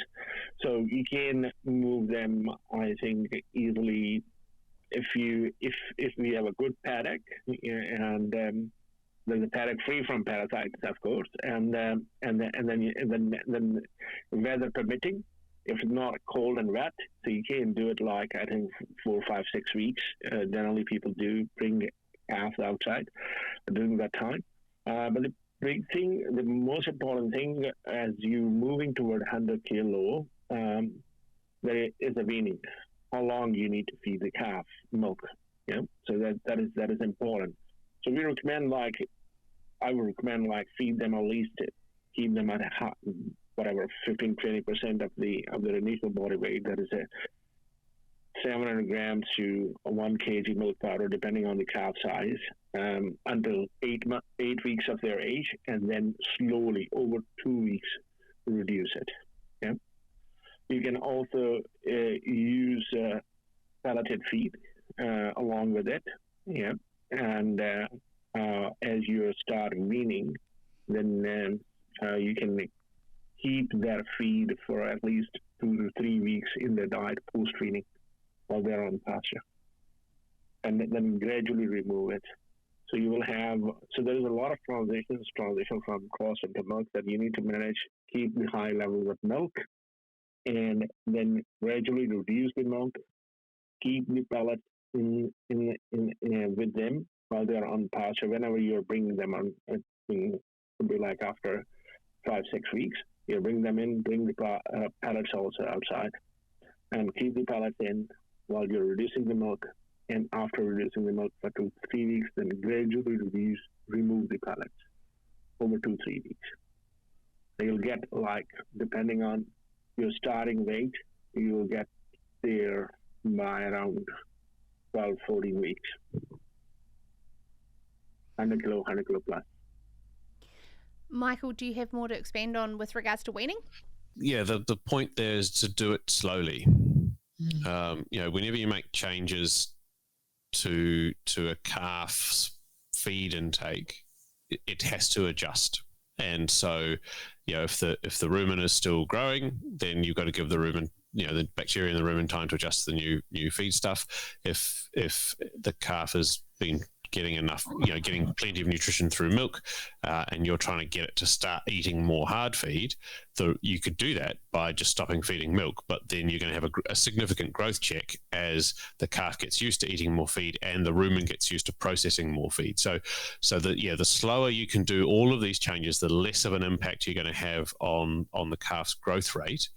So you can move them, I think, easily if we have a good paddock, and there's a paddock free from parasites, of course, and then weather permitting, if it's not cold and wet, so you can do it like I think 4, 5, 6 weeks. Generally, people do bring calves outside during that time. But the big thing, the most important thing, as you moving toward 100 kilo, there is a weaning. How long you need to feed the calf milk, so that is important. So we recommend I would recommend feed them at least, keep them at whatever 15-20% of their initial body weight. That is a 700 grams to 1 kg milk powder, depending on the calf size, until 8 weeks of their age, and then slowly over 2 weeks reduce it. Yeah. You can also use pelleted feed along with it, and as you start weaning, then you can keep their feed for at least 2 to 3 weeks in their diet post-weaning while they're on pasture, and then gradually remove it. So you will have, there's a lot of transition from colostrum to milk that you need to manage, keep the high levels of milk, and then gradually reduce the milk, keep the pellets in with them while they're on pasture. Whenever you're bringing them on, it could be like after 5-6 weeks, you bring them in, bring the pellets also outside, and keep the pellets in while you're reducing the milk. And after reducing the milk for 2-3 weeks, then gradually remove the pellets over 2-3 weeks. So you'll get depending on your starting weight, you will get there by around 12-14 weeks. 100 kilo plus. Michael, do you have more to expand on with regards to weaning? Yeah, the point there is to do it slowly. Whenever you make changes to a calf's feed intake, it has to adjust. And so, if the rumen is still growing, then you've got to give the rumen, the bacteria in the rumen time to adjust the new feed stuff. If the calf has been getting enough, getting plenty of nutrition through milk, and you're trying to get it to start eating more hard feed, you could do that by just stopping feeding milk, but then you're going to have a significant growth check as the calf gets used to eating more feed and the rumen gets used to processing more feed. So the slower you can do all of these changes, the less of an impact you're going to have on the calf's growth rate,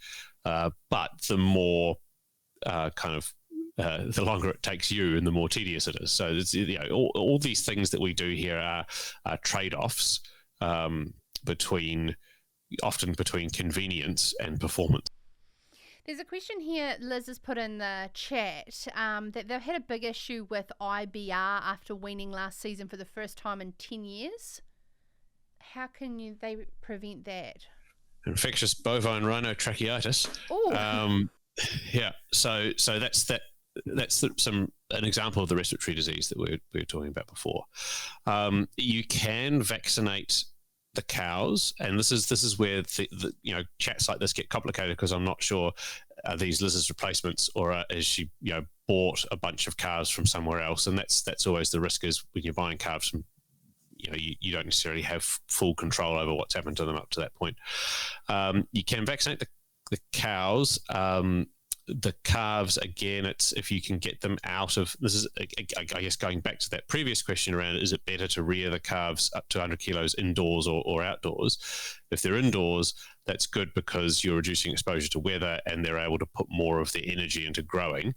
but the more the longer it takes you and the more tedious it is. So it's, all these things that we do here are trade-offs between convenience and performance. There's a question here Liz has put in the chat that they've had a big issue with IBR after weaning last season for the first time in 10 years. How can they prevent that? Infectious bovine rhinotracheitis. Oh. Yeah. So that's an example of the respiratory disease that we were talking about before. You can vaccinate the cows, and this is where the chats like this get complicated, because I'm not sure are these Liz's replacements, or is she bought a bunch of calves from somewhere else, and that's always the risk, is when you're buying calves from you don't necessarily have full control over what's happened to them up to that point. You can vaccinate the cows. The calves, again, it's if you can get them out of, this is, I guess, going back to that previous question around, is it better to rear the calves up to 100 kilos indoors or outdoors? If they're indoors, that's good, because you're reducing exposure to weather and they're able to put more of their energy into growing.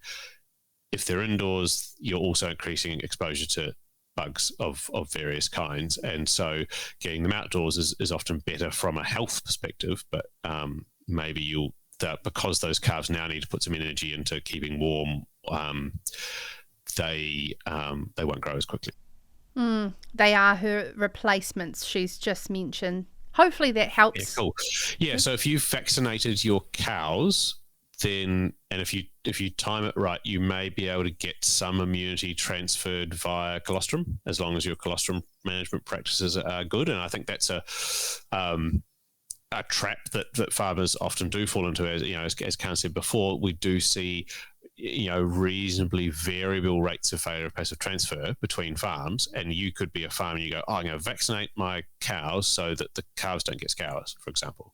If they're indoors, you're also increasing exposure to bugs of various kinds, and so getting them outdoors is often better from a health perspective, but maybe because those calves now need to put some energy into keeping warm, they won't grow as quickly. They are her replacements she's just mentioned. Hopefully that helps. Yeah, cool. Yeah, so if you've vaccinated your cows, then, and if you time it right, you may be able to get some immunity transferred via colostrum, as long as your colostrum management practices are good. And I think that's a trap that farmers often do fall into. As Khan said before, we do see reasonably variable rates of failure of passive transfer between farms, and you could be a farm and you go, I'm going to vaccinate my cows so that the calves don't get scours, for example.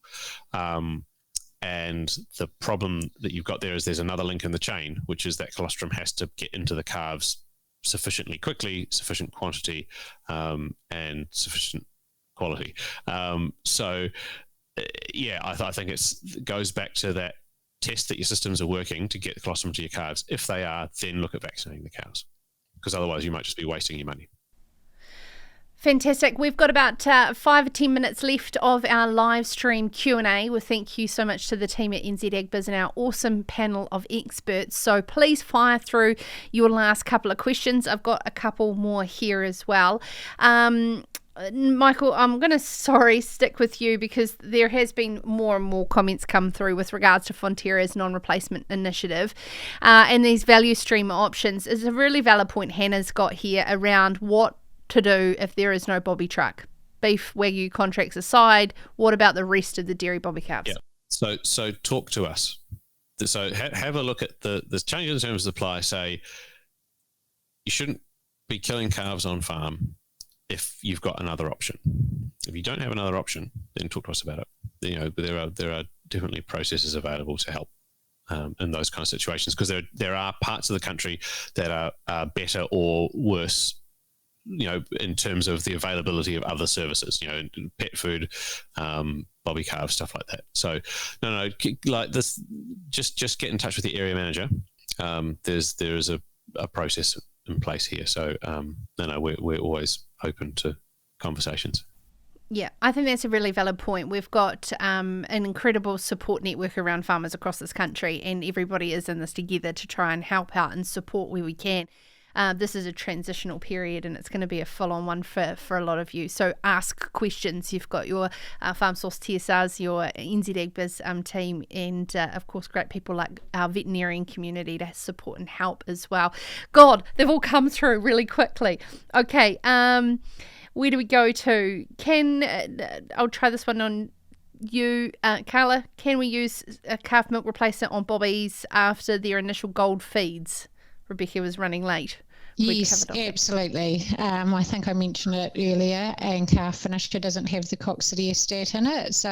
And the problem that you've got there is there's another link in the chain, which is that colostrum has to get into the calves sufficiently quickly, sufficient quantity, and sufficient quality. I think it goes back to that test that your systems are working to get the colostrum to your calves. If they are, then look at vaccinating the cows, because otherwise you might just be wasting your money. Fantastic. We've got about 5 or 10 minutes left of our live stream Q&A. Well, thank you so much to the team at NZAgbiz and our awesome panel of experts. So please fire through your last couple of questions. I've got a couple more here as well. Michael, I'm going to stick with you, because there has been more and more comments come through with regards to Fonterra's non-replacement initiative and these value stream options. It's a really valid point Hannah's got here around what to do if there is no bobby truck. Beef, Wagyu contracts aside, what about the rest of the dairy bobby calves? Yeah. So talk to us. So have a look at the change in terms of supply. Say you shouldn't be killing calves on farm if you've got another option. If you don't have another option, then talk to us about it. There are definitely processes available to help in those kind of situations, because there are parts of the country that are better or worse, in terms of the availability of other services, pet food, bobby calves, stuff like that. So no, like this, just get in touch with the area manager. There is a process in place here. So we're always open to conversations. Yeah, I think that's a really valid point. We've got an incredible support network around farmers across this country, and everybody is in this together to try and help out and support where we can. This is a transitional period, and it's going to be a full-on one for a lot of you. So ask questions. You've got your Farm Source TSRs, your NZAgbiz team, and of course great people like our veterinarian community to support and help as well. God, they've all come through really quickly. Okay, where do we go to? I'll try this one on you, Carla. Can we use a calf milk replacement on bobbies after their initial gold feeds? Rebecca was running late. Yes, absolutely. I think I mentioned it earlier, and calf finisher doesn't have the coccidiostat in it. So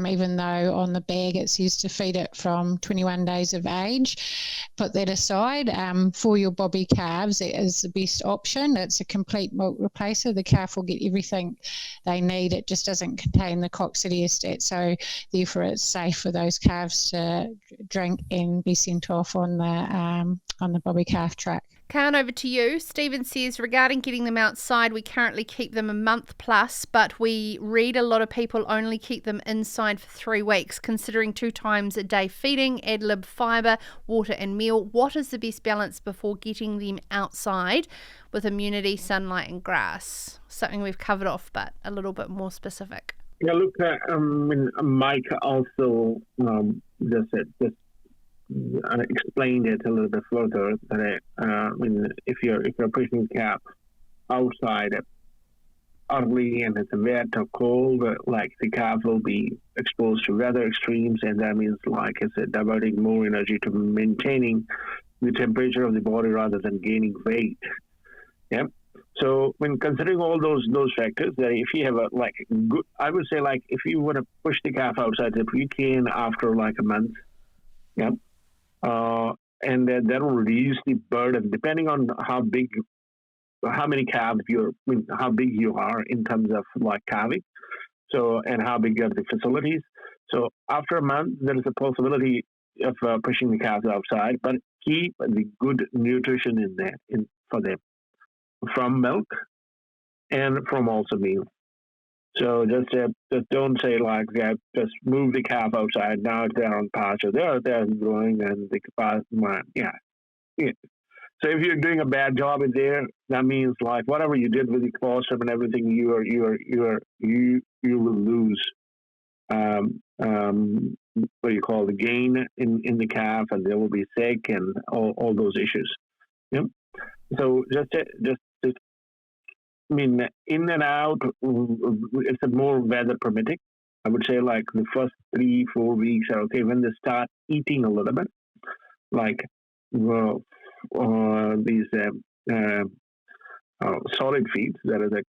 even though on the bag it says to feed it from 21 days of age, put that aside. For your bobby calves, it is the best option. It's a complete milk replacer. The calf will get everything they need. It just doesn't contain the coccidiostat. So therefore it's safe for those calves to drink and be sent off on the bobby calf truck. Khan, over to you. Stephen says, regarding getting them outside, we currently keep them a month plus, but we read a lot of people only keep them inside for 3 weeks. Considering 2 times a day feeding, ad lib fibre, water and meal, what is the best balance before getting them outside with immunity, sunlight and grass? Something we've covered off, but a little bit more specific. Yeah, look, Mike also explained it a little bit further that if you're pushing calf outside early and it's wet or cold, like the calf will be exposed to weather extremes, and that means, like I said, diverting more energy to maintaining the temperature of the body rather than gaining weight. Yeah. So when considering all those factors, that if you have I would say, like, if you want to push the calf outside, if you can after like a month, yeah, and that will reduce the burden depending on how many calves how big you are in terms of like calving. So, and how big are the facilities. So after a month, there is a possibility of pushing the calves outside, but keep the good nutrition in there for them from milk and from also meal. So just don't say like just move the calf outside. Now they're on pasture. They're growing and the yeah. So if you're doing a bad job in there, that means like whatever you did with the colostrum and everything, you will lose. What do you call the gain in the calf, and they will be sick and all those issues. Yeah. So just I mean, in and out, it's a more weather permitting. I would say like the first 3-4 weeks are okay when they start eating a little bit, like these solid feeds that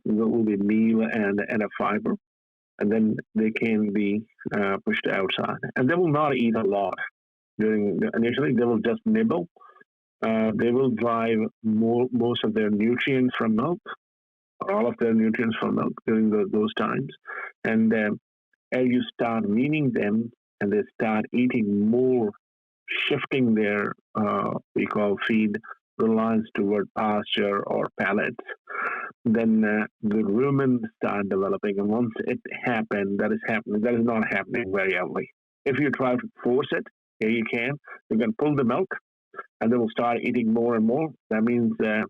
will be meal and a fiber, and then they can be pushed outside, and they will not eat a lot initially. They will just nibble. They will drive most of their nutrients from milk, or all of their nutrients from milk during those times. And as you start weaning them and they start eating more, shifting their we call feed reliance toward pasture or pellets, then the rumen start developing. And once it happens, that is not happening very early. If you try to force it, you can pull the milk, and they will start eating more and more. That means they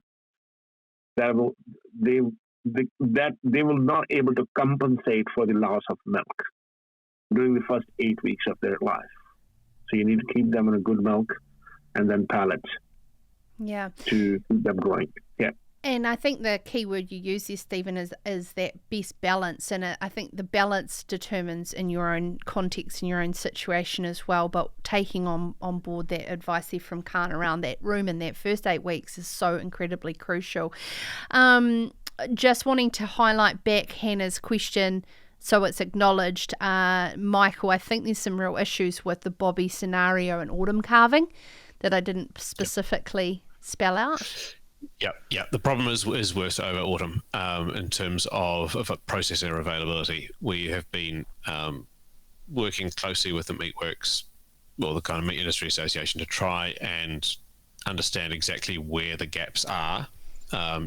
will not able to compensate for the loss of milk during the first 8 weeks of their life. So you need to keep them in a good milk, and then pellets. Yeah. To keep them growing. Yeah. And I think the key word you use there, Stephen, is that best balance. And I think the balance determines in your own context, in your own situation as well. But taking on board that advice there from Khan around that room in that first 8 weeks is so incredibly crucial. Just wanting to highlight back Hannah's question, so it's acknowledged. Michael, I think there's some real issues with the Bobby scenario and autumn calving that I didn't specifically spell out. Yeah. The problem is worse over autumn in terms of processor availability. We have been working closely with the Meatworks, or the kind of Meat Industry Association, to try and understand exactly where the gaps are,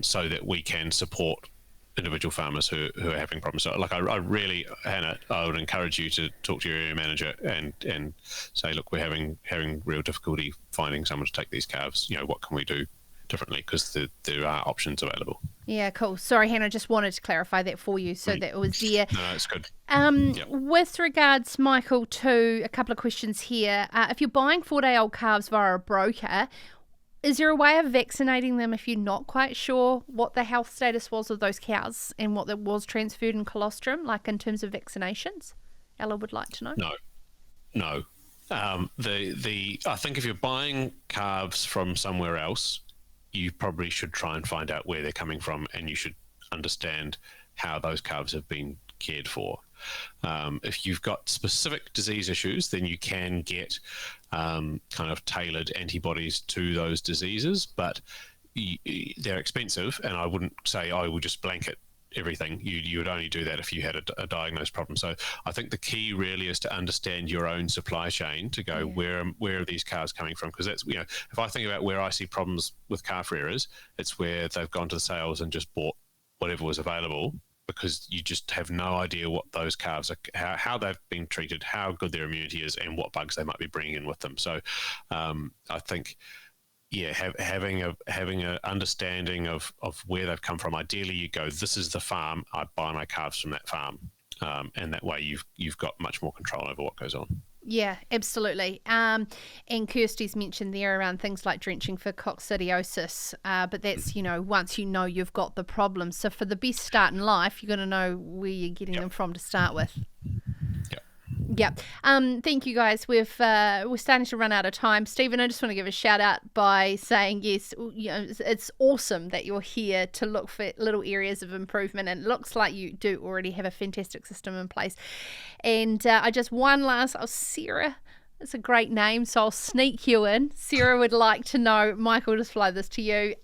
so that we can support individual farmers who are having problems. So, like, I really, Hannah, I would encourage you to talk to your area manager and say, look, we're having real difficulty finding someone to take these calves. What can we do differently, because there are options available. Yeah, cool. Sorry, Hannah, just wanted to clarify that for you so that it was there. No, it's good. With regards, Michael, to a couple of questions here. If you're buying 4-day-old calves via a broker, is there a way of vaccinating them if you're not quite sure what the health status was of those cows and what was transferred in colostrum, like in terms of vaccinations? Ella would like to know. No. I think if you're buying calves from somewhere else, you probably should try and find out where they're coming from, and you should understand how those calves have been cared for. If you've got specific disease issues, then you can get kind of tailored antibodies to those diseases, but they're expensive, and I wouldn't say I would just blanket everything. You would only do that if you had a diagnosed problem. So I think the key really is to understand your own supply chain, to go, where are these calves coming from? Because that's, if I think about where I see problems with calf rearers, it's where they've gone to the sales and just bought whatever was available, because you just have no idea what those calves are, how they've been treated, how good their immunity is, and what bugs they might be bringing in with them. So I think, having a understanding of where they've come from. Ideally, you go, this is the farm, I buy my calves from that farm, and that way you've got much more control over what goes on. Yeah, absolutely. And Kirsty's mentioned there around things like drenching for coccidiosis, but that's, once you know you've got the problem. So for the best start in life, you've got to know where you're getting them from to start with. Yep. Thank you, guys. We're starting to run out of time. Stephen, I just want to give a shout out by saying, yes, it's awesome that you're here to look for little areas of improvement, and it looks like you do already have a fantastic system in place. And Sarah, it's a great name, so I'll sneak you in. Sarah would like to know, Michael, just fly this to you.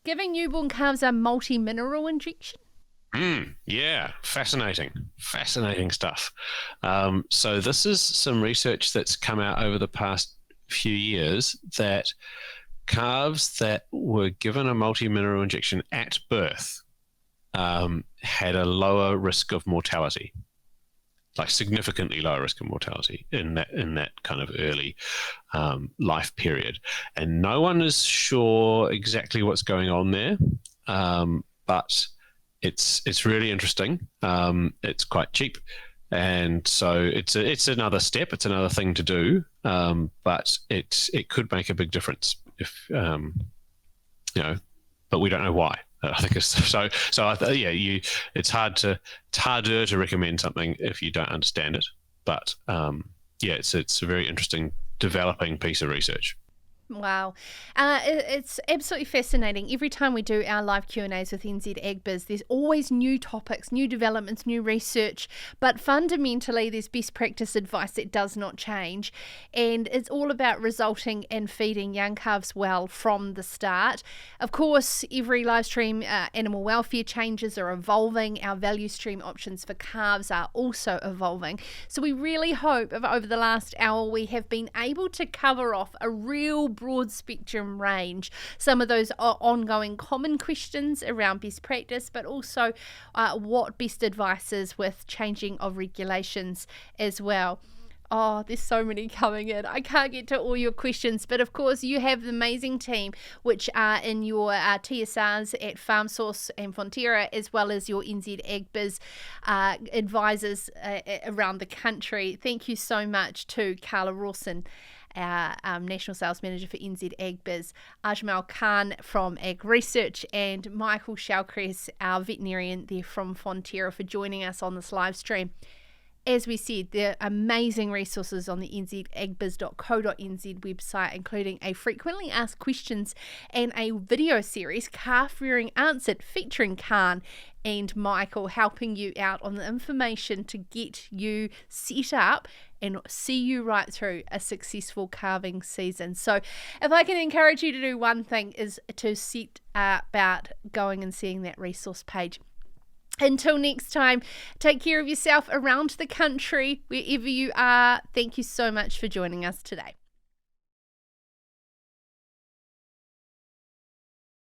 Giving newborn calves a multi-mineral injection? Yeah, fascinating stuff. So this is some research that's come out over the past few years that calves that were given a multi-mineral injection at birth had a lower risk of mortality, like significantly lower risk of mortality in that kind of early life period. And no one is sure exactly what's going on there, but it's really interesting. It's quite cheap, and so it's another step. It's another thing to do, but it could make a big difference if but we don't know why. I think it's so. It's harder to recommend something if you don't understand it. But it's a very interesting developing piece of research. Wow. It's absolutely fascinating. Every time we do our live Q&As with NZAgbiz, there's always new topics, new developments, new research, but fundamentally there's best practice advice that does not change, and it's all about resulting in feeding young calves well from the start. Of course, every live stream animal welfare changes are evolving. Our value stream options for calves are also evolving. So we really hope over the last hour we have been able to cover off a real broad spectrum range, some of those ongoing common questions around best practice, but also what best advice is with changing of regulations as well. Oh, there's so many coming in. I can't get to all your questions, but of course you have the amazing team which are in your TSRs at Farm Source and Fonterra, as well as your NZAgbiz advisors around the country. Thank you so much to Carla Rawson, our National Sales Manager for NZAgbiz, Ajmal Khan from AgResearch, and Michael Shallcrass, our veterinarian there from Fonterra, for joining us on this live stream. As we said, there are amazing resources on the NZAgbiz.co.nz website, including a frequently asked questions and a video series, Calf Rearing Answered, featuring Khan and Michael, helping you out on the information to get you set up and see you right through a successful calving season. So if I can encourage you to do one thing, is to set about going and seeing that resource page. Until next time, take care of yourself around the country, wherever you are. Thank you so much for joining us today.